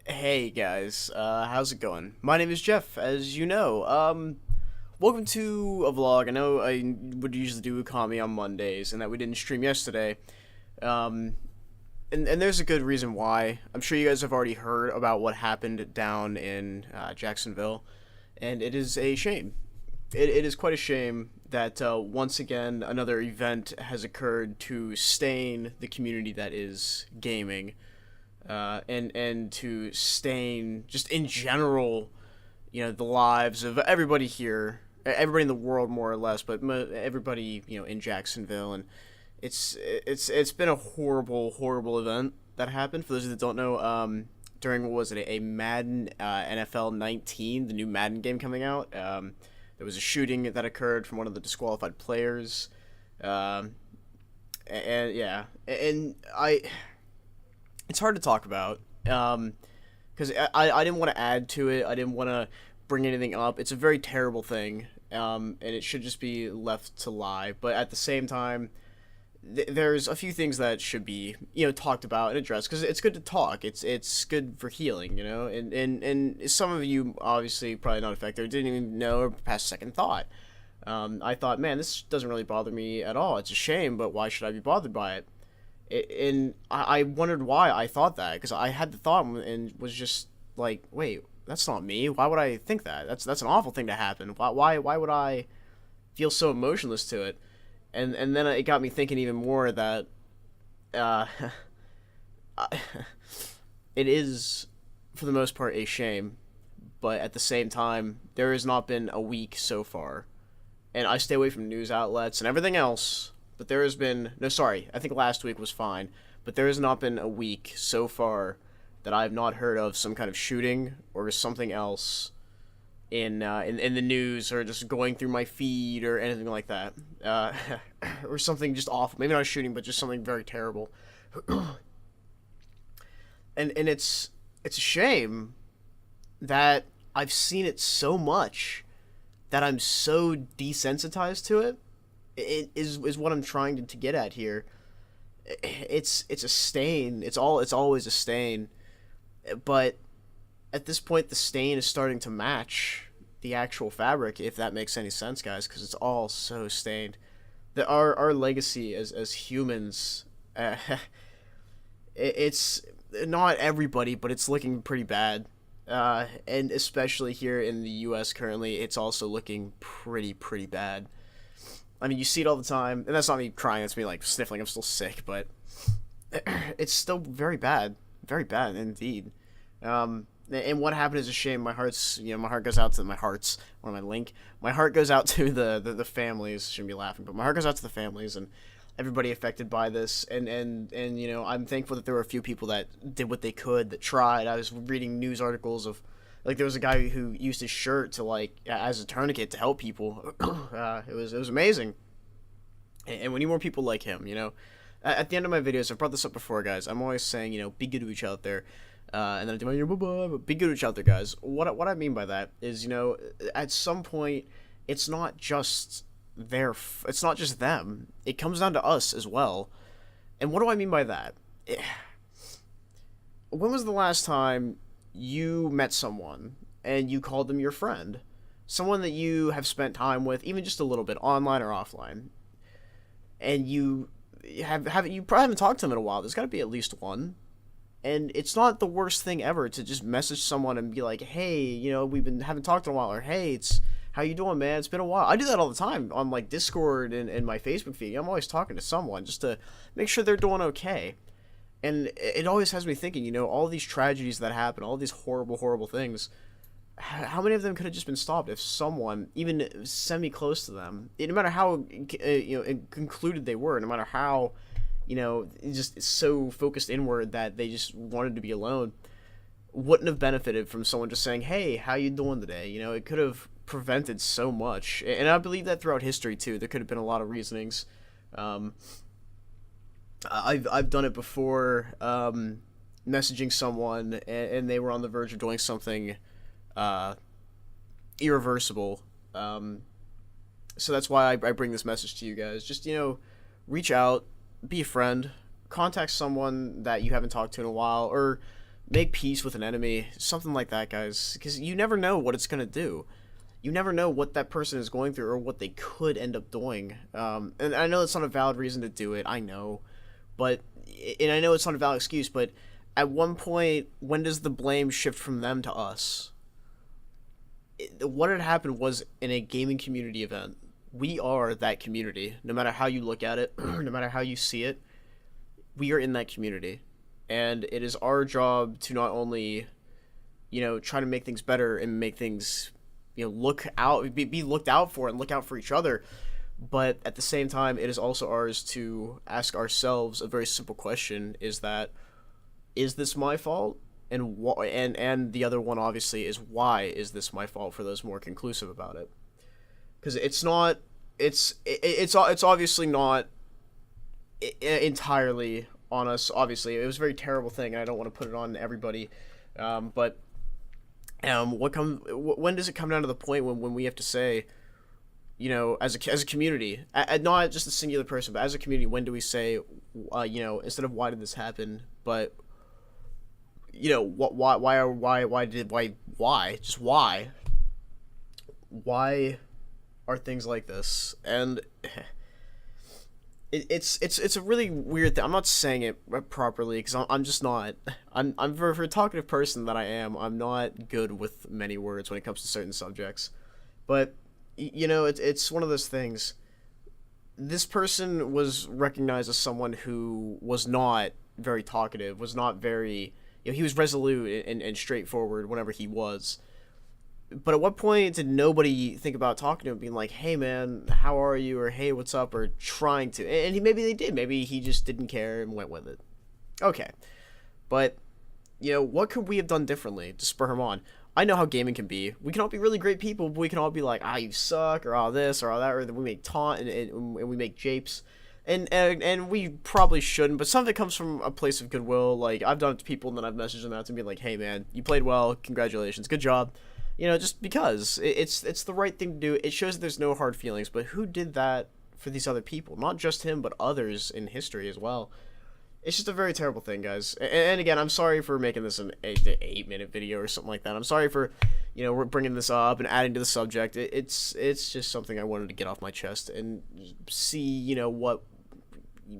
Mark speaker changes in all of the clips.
Speaker 1: Hey guys, how's it going? My name is Jeff, as you know. Welcome to a vlog. I know I would usually do a comedy on Mondays, and that we didn't stream yesterday. Um, and there's a good reason why. I'm sure you guys have already heard about what happened down in Jacksonville, and it is a shame. It is quite a shame that once again another event has occurred to stain the community that is gaming, and to stain just in general, the lives of everybody here, everybody in the world more or less, but everybody in Jacksonville, and it's been a horrible event that happened. For those that don't know, during what was it, a Madden NFL 19, the new Madden game coming out. There was a shooting that occurred from one of the disqualified players, um, and yeah, and I it's hard to talk about because I didn't want to add to it. I didn't want to bring anything up. It's a very terrible thing, and it should just be left to lie. But at the same time, there's a few things that should be talked about and addressed because it's good to talk. It's good for healing, and some of you obviously probably not affected, didn't even know or past second thought. I thought, man, this doesn't really bother me at all. It's a shame, but why should I be bothered by it? And I wondered why I thought that, because I had the thought and was just like, wait, that's not me. Why would I think that? That's an awful thing to happen. Why would I feel so emotionless to it? And then it got me thinking even more that uh, it is for the most part a shame, but at the same time there has not been a week so far, and I stay away from news outlets and everything else. But there has been no, sorry, I think last week was fine, but there has not been a week so far that I have not heard of some kind of shooting or something else in the news, or just going through my feed or anything like that, uh, or something just awful. Maybe not a shooting, but just something very terrible. And it's a shame that I've seen it so much that I'm so desensitized to it. It is what I'm trying to get at here. It's a stain. It's always a stain, but at this point the stain is starting to match the actual fabric, if that makes any sense, guys, because it's all so stained. Our legacy as humans, it's not everybody, but it's looking pretty bad. And especially here in the U.S. currently, it's also looking pretty bad. I mean, you see it all the time, and that's not me crying, it's me like sniffling. I'm still sick, but it's still very bad indeed. And what happened is a shame. My heart goes out to my hearts. What am I link? My heart goes out to the families. Shouldn't be laughing, but my heart goes out to the families and everybody affected by this. And I'm thankful that there were a few people that did what they could, that tried. I was reading news articles of, like, there was a guy who used his shirt to, like, as a tourniquet to help people. It was amazing. And we need more people like him. At the end of my videos, I've brought this up before, guys. I'm always saying, be good to each other out there. And then I do my bye, be good to each other, guys. What I mean by that is, at some point, it's not just it's not just them. It comes down to us as well. And what do I mean by that? When was the last time you met someone and you called them your friend? Someone that you have spent time with, even just a little bit, online or offline, and you probably haven't talked to them in a while. There's got to be at least one. And it's not the worst thing ever to just message someone and be like, hey, haven't talked in a while, or hey, how you doing, man? It's been a while. I do that all the time on, like, Discord and my Facebook feed. I'm always talking to someone just to make sure they're doing okay. And it always has me thinking, all these tragedies that happen, all these horrible things, how many of them could have just been stopped if someone, even semi-close to them, no matter how concluded they were, no matter how just so focused inward that they just wanted to be alone, wouldn't have benefited from someone just saying, hey, how you doing today? It could have prevented so much. And I believe that throughout history too, there could have been a lot of reasonings. I've done it before, messaging someone and they were on the verge of doing something irreversible. So that's why I bring this message to you guys. Just, reach out, be a friend, contact someone that you haven't talked to in a while, or make peace with an enemy, something like that, guys, because you never know what it's gonna do. You never know what that person is going through or what they could end up doing. And I know it's not a valid reason to do it. I know, but and I know it's not a valid excuse. But at one point, when does the blame shift from them to us? What had happened was in a gaming community event. We are that community. No matter how you look at it, no matter how you see it, we are in that community, and it is our job to not only, try to make things better and make things, look out, be looked out for and look out for each other, but at the same time, it is also ours to ask ourselves a very simple question: is this my fault? And and the other one obviously is, why is this my fault? For those more conclusive about it, because it's not, it's obviously not entirely on us. Obviously, it was a very terrible thing, and I don't want to put it on everybody. But when does it come down to the point when we have to say, as a community, not just a singular person, but as a community, when do we say, instead of why did this happen, but why are things like this? And it's a really weird thing. I'm not saying it properly because I'm just not. I'm for a talkative person that I am. I'm not good with many words when it comes to certain subjects, but it's one of those things. This person was recognized as someone who was not very talkative, was not very. He was resolute and straightforward whenever he was. But at what point did nobody think about talking to him, being like, hey, man, how are you? Or, hey, what's up? Or trying to. And maybe they did. Maybe he just didn't care and went with it. Okay. But, what could we have done differently to spur him on? I know how gaming can be. We can all be really great people, but we can all be like, you suck, or all this, or all that, or we make taunt, and we make japes. And we probably shouldn't, but some of it comes from a place of goodwill. Like, I've done it to people, and then I've messaged them out and be like, hey, man, you played well. Congratulations. Good job. Just because it's the right thing to do. It shows that there's no hard feelings, but who did that for these other people? Not just him, but others in history as well. It's just a very terrible thing, guys. And again, I'm sorry for making this an 8-minute video or something like that. I'm sorry for, we're bringing this up and adding to the subject. It's just something I wanted to get off my chest and see, what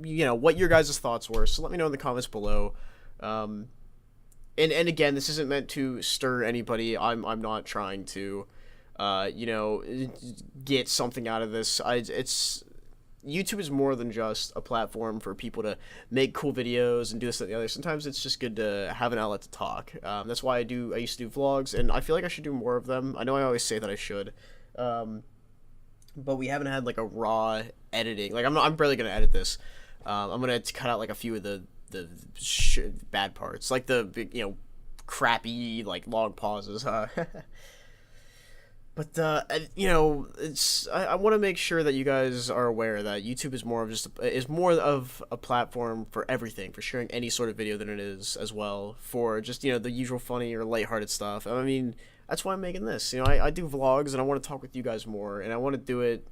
Speaker 1: your guys' thoughts were. So let me know in the comments below. And again, this isn't meant to stir anybody. I'm not trying to, get something out of this. YouTube is more than just a platform for people to make cool videos and do this and the other. Sometimes it's just good to have an outlet to talk. That's why I used to do vlogs, and I feel like I should do more of them. I know I always say that I should, but we haven't had like a raw editing. Like I'm barely gonna edit this. I'm gonna cut out like a few of the bad parts, like the crappy like long pauses. But it's I want to make sure that you guys are aware that YouTube is more of a platform for everything, for sharing any sort of video than it is as well for just the usual funny or lighthearted stuff. I mean, that's why I'm making this. I do vlogs and I want to talk with you guys more, and I want to do it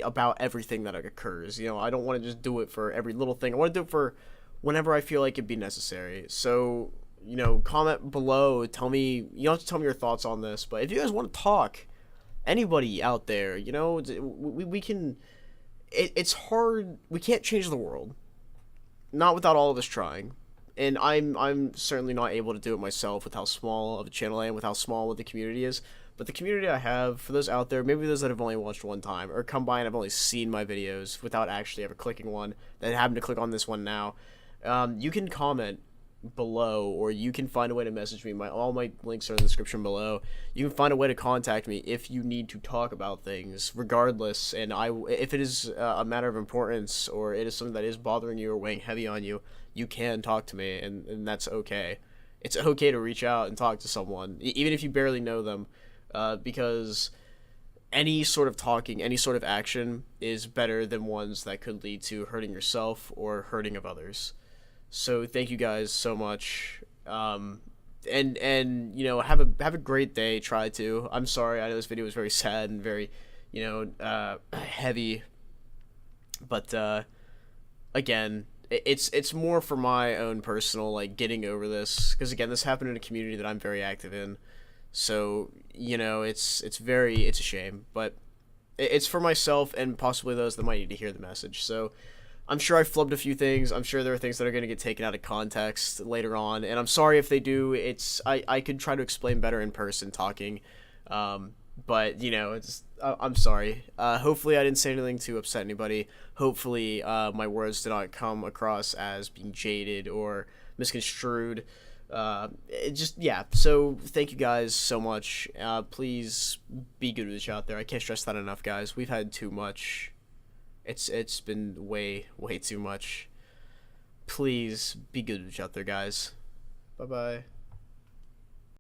Speaker 1: about everything that occurs. I don't want to just do it for every little thing. I want to do it for whenever I feel like it'd be necessary. So comment below. Tell me. You don't have to tell me your thoughts on this, but if you guys want to talk. Anybody out there, we can. It's hard. We can't change the world, not without all of us trying. And I'm certainly not able to do it myself with how small of a channel I am, with how small of the community is. But the community I have, for those out there, maybe those that have only watched one time or come by and have only seen my videos without actually ever clicking one, that happen to click on this one now, you can comment below, or you can find a way to message me. All my links are in the description below. You can find a way to contact me if you need to talk about things, regardless. And if it is a matter of importance, or it is something that is bothering you or weighing heavy on you, you can talk to me, and that's okay. It's okay to reach out and talk to someone, even if you barely know them, because any sort of talking, any sort of action is better than ones that could lead to hurting yourself or hurting of others. So thank you guys so much, and have a great day. Try to. I'm sorry. I know this video was very sad and very, heavy. But again, it's more for my own personal like getting over this, because again, this happened in a community that I'm very active in. So it's a shame, but it's for myself and possibly those that might need to hear the message. So I'm sure I flubbed a few things. I'm sure there are things that are going to get taken out of context later on, and I'm sorry if they do. I could try to explain better in person talking, but I'm sorry. Hopefully I didn't say anything to upset anybody. Hopefully my words did not come across as being jaded or misconstrued. Yeah. So thank you guys so much. Please be good with each other out there. I can't stress that enough, guys. We've had too much. It's been way too much. Please be good with each other, guys. Bye bye.